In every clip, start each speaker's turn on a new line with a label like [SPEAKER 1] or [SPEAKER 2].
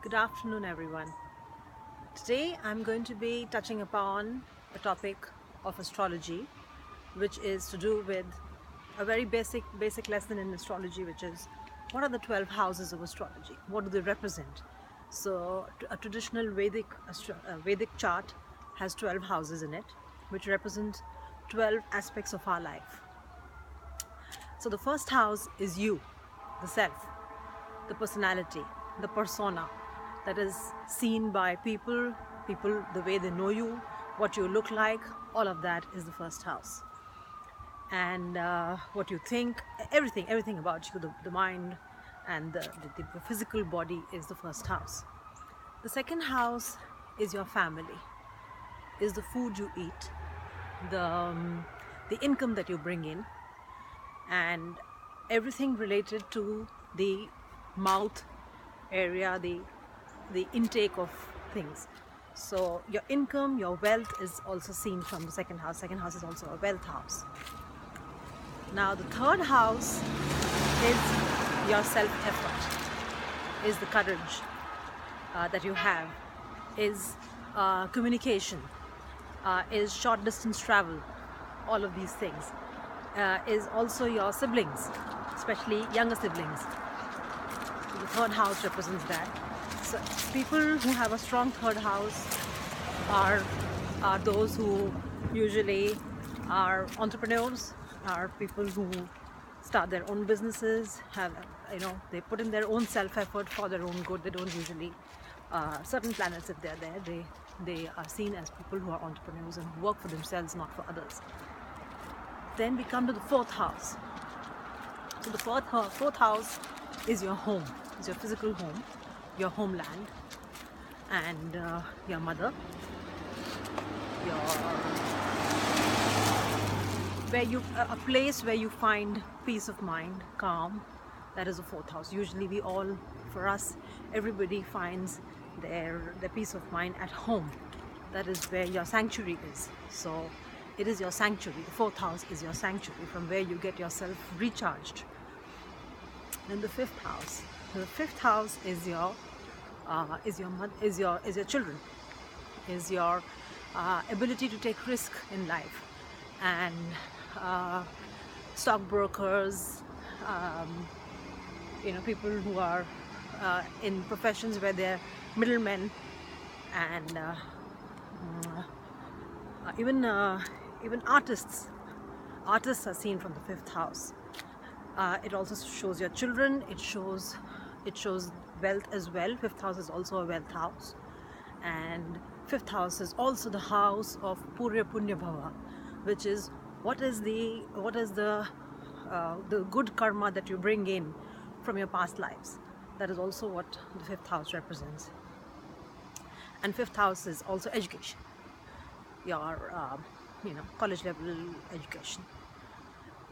[SPEAKER 1] Good afternoon, everyone. Today I'm going to be touching upon a topic of astrology, which is to do with a very basic lesson in astrology, which is what are the 12 houses of astrology? What do they represent? So a traditional Vedic chart has 12 houses in it, which represent 12 aspects of our life. So the first house is you, the self, the personality, the persona that is seen by people, the way they know you, what you look like, all of that is the first house. And what you think, everything about you, the mind and the physical body is the first house. The second house is your family, is the food you eat, the income that you bring in, and everything related to the mouth area, the intake of things. So your income, your wealth is also seen from the second house. Second house is also a wealth house. Now the third house is your self-effort, is the courage that you have, is communication, is short distance travel, all of these things. Is also your siblings, especially younger siblings. The third house represents that. So people who have a strong third house are those who usually are entrepreneurs, are people who start their own businesses, they put in their own self-effort for their own good. They don't usually, certain planets, if they're there, they are seen as people who are entrepreneurs and who work for themselves, not for others. Then we come to the fourth house. So the fourth house is your home, is your physical home, your homeland, and your mother, a place where you find peace of mind, calm. That is the fourth house. Usually everybody finds their peace of mind at home. That is where your sanctuary is. So it is your sanctuary. The fourth house is your sanctuary, from where you get yourself recharged. Then the fifth house. The fifth house is your children, is your ability to take risk in life, and stockbrokers, people who are in professions where they're middlemen, and even artists. Artists are seen from the fifth house. It also shows your children. It shows wealth as well. Fifth house is also a wealth house, and fifth house is also the house of Purya Punya Bhava, which is what is the good karma that you bring in from your past lives. That is also what the fifth house represents. And fifth house is also education, your college level education.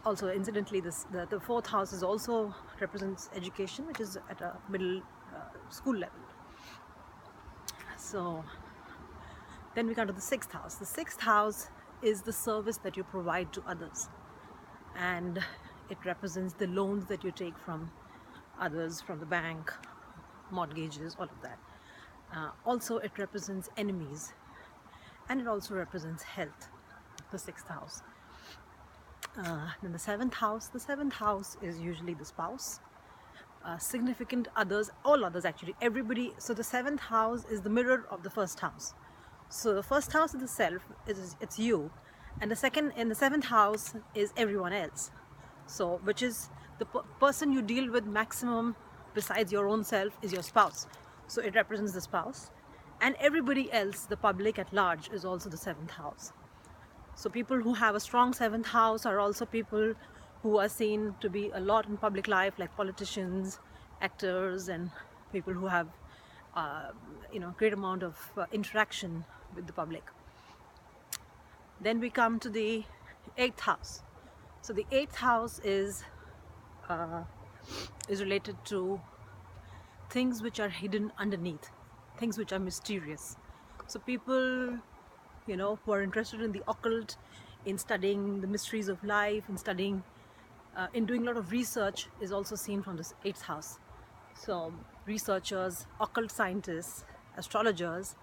[SPEAKER 1] Also, incidentally, the fourth house is also represents education, which is at a middle school level. So then we come to the sixth house. The sixth house is the service that you provide to others, and it represents the loans that you take from others, from the bank, mortgages, all of that. Also, it represents enemies, and it also represents health, the sixth house. Then the seventh house is usually the spouse, significant others, all others actually, everybody. So the seventh house is the mirror of the first house. So the first house is the self, it's you, and the seventh house is everyone else. So which is the person you deal with maximum besides your own self is your spouse. So it represents the spouse, and everybody else, the public at large, is also the seventh house. So people who have a strong seventh house are also people who are seen to be a lot in public life, like politicians, actors, and people who have great amount of interaction with the public. Then we come to the eighth house. So the eighth house is related to things which are hidden underneath, things which are mysterious. So people who are interested in the occult, in studying the mysteries of life, in doing a lot of research, is also seen from this eighth house. So researchers, occult scientists, astrologers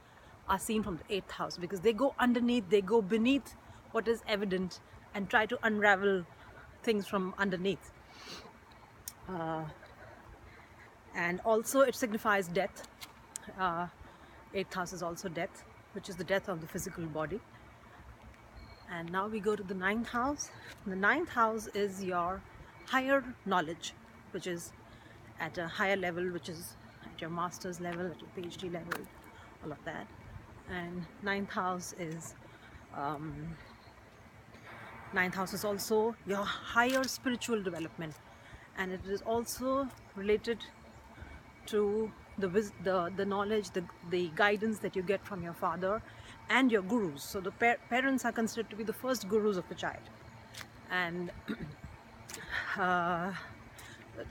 [SPEAKER 1] are seen from the 8th house because they go underneath, they go beneath what is evident and try to unravel things from underneath. And also it signifies death. 8th house is also death, which is the death of the physical body. And now we go to the 9th house. The 9th house is your higher knowledge, which is at a higher level, which is at your master's level, at your PhD level, all of that. And 9th house is 9th house is also your higher spiritual development, and it is also related to the knowledge, the guidance that you get from your father and your gurus. So the parents are considered to be the first gurus of a child, and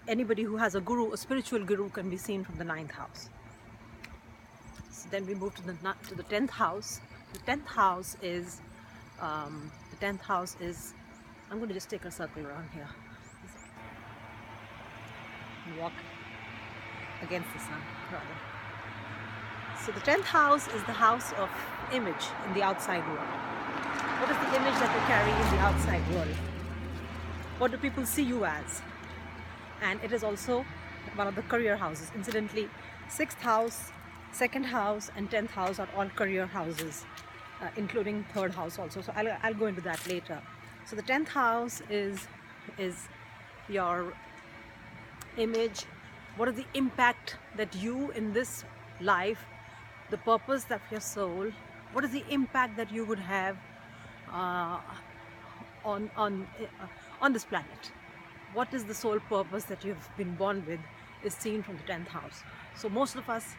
[SPEAKER 1] anybody who has a guru, a spiritual guru, can be seen from the 9th house. So then we move to the 10th house. The 10th house is I'm going to just take a circle around here. Walk against the sun, rather. So the 10th house is the house of image in the outside world. What is the image that you carry in the outside world? What do people see you as? And it is also one of the career houses. Incidentally, 6th house, 2nd house and 10th house are all career houses, including 3rd house also. So I'll go into that later. So the 10th house is your image. What is the impact that you in this life, the purpose of your soul, what is the impact that you would have on this planet? What is the sole purpose that you've been born with is seen from the 10th house. So most of us,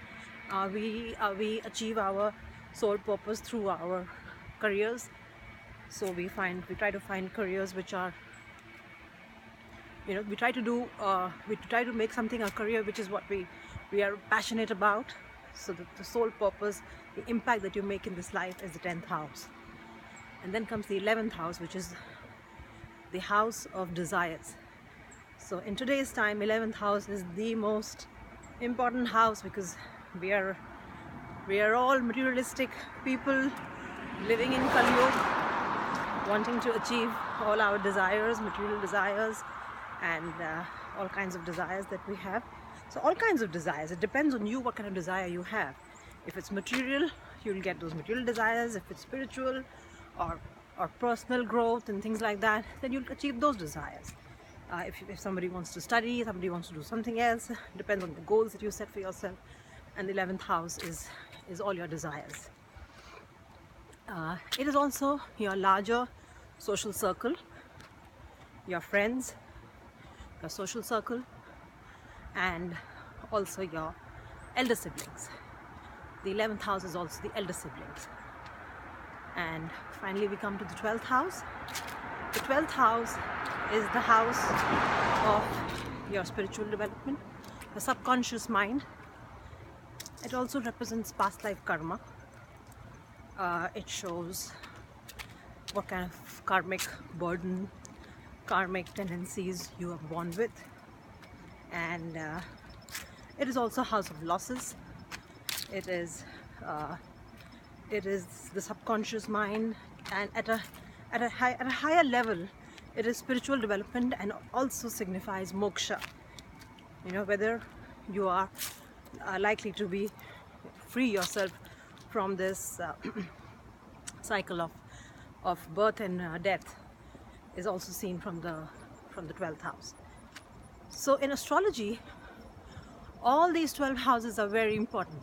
[SPEAKER 1] we achieve our sole purpose through our careers. So we try to find careers which are, we try to make something a career which is what we are passionate about. So the sole purpose, the impact that you make in this life is the 10th house. And then comes the 11th house, which is the house of desires. So in today's time, 11th house is the most important house because we are all materialistic people living in Kali Yuga, wanting to achieve all our desires, material desires, and all kinds of desires that we have. So all kinds of desires, it depends on you what kind of desire you have. If it's material, you'll get those material desires. If it's spiritual or personal growth and things like that, then you'll achieve those desires. If somebody wants to study, somebody wants to do something else, depends on the goals that you set for yourself. And the 11th house is all your desires. It is also your larger social circle, your friends, your social circle, and also your elder siblings. The 11th house is also the elder siblings. And finally we come to the 12th house. The 12th house is the house of your spiritual development, the subconscious mind. It also represents past life karma. It shows what kind of karmic burden, karmic tendencies you are born with. And it is also a house of losses. It is the subconscious mind, and at a higher level, it is spiritual development and also signifies moksha. Whether you are likely to be free yourself from this cycle of birth and death is also seen from the 12th house. So in astrology, all these 12 houses are very important.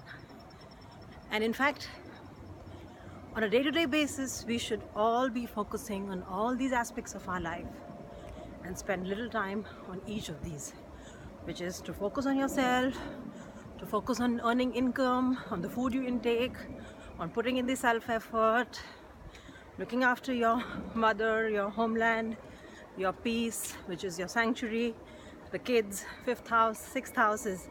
[SPEAKER 1] And in fact, on a day-to-day basis, we should all be focusing on all these aspects of our life and spend little time on each of these, which is to focus on yourself, to focus on earning income, on the food you intake, on putting in the self-effort, looking after your mother, your homeland, your peace, which is your sanctuary, the kids. 5th house, 6th house is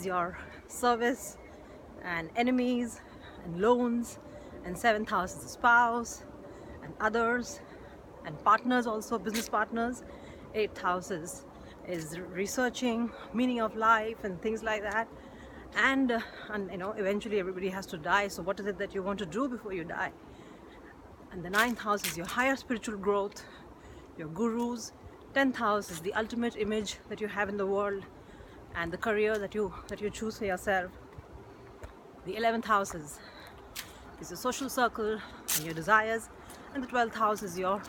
[SPEAKER 1] your service and enemies and loans, and 7th house is the spouse and others and partners, also business partners. 8th house is is researching meaning of life and things like that. And you know, eventually everybody has to die, so what is it that you want to do before you die? And the 9th house is your higher spiritual growth, your gurus. 10th house is the ultimate image that you have in the world and the career that you choose for yourself. The 11th house is your social circle and your desires, and the 12th house is your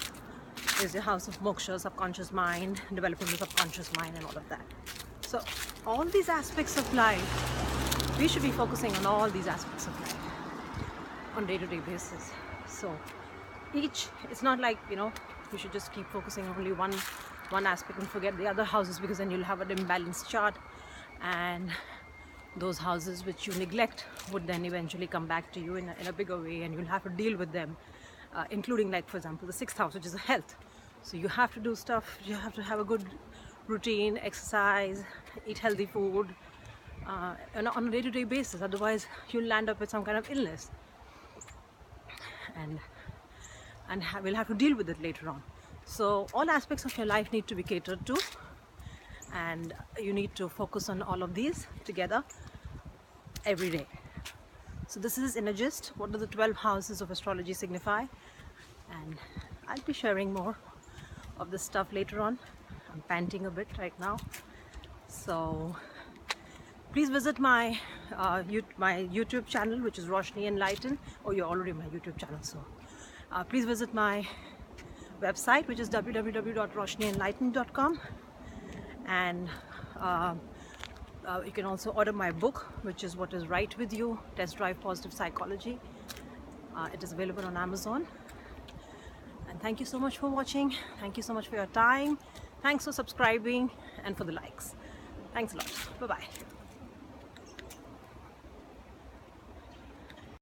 [SPEAKER 1] house of moksha, subconscious mind, developing the subconscious mind and all of that. So all these aspects of life, we should be focusing on all these aspects of life on day-to-day basis. So it's not like, you know, you should just keep focusing on only one aspect and forget the other houses, because then you'll have an imbalanced chart, and those houses which you neglect would then eventually come back to you in a bigger way, and you'll have to deal with them, including, like, for example, the 6th house, which is health. So you have to do stuff, you have to have a good routine, exercise, eat healthy food on a day-to-day basis, otherwise you'll land up with some kind of illness, and we'll have to deal with it later on. So all aspects of your life need to be catered to, and you need to focus on all of these together every day. So this is in a gist, what do the 12 houses of astrology signify, and I'll be sharing more of this stuff later on. I'm panting a bit right now, so please visit my YouTube channel, which is Roshni Enlighten. Oh, you're already on my YouTube channel, so please visit my website, which is www.roshnienlighten.com, and you can also order my book, which is What is Right With You, Test Drive Positive Psychology. It is available on Amazon. And thank you so much for watching. Thank you so much for your time. Thanks for subscribing and for the likes. Thanks a lot. Bye-bye.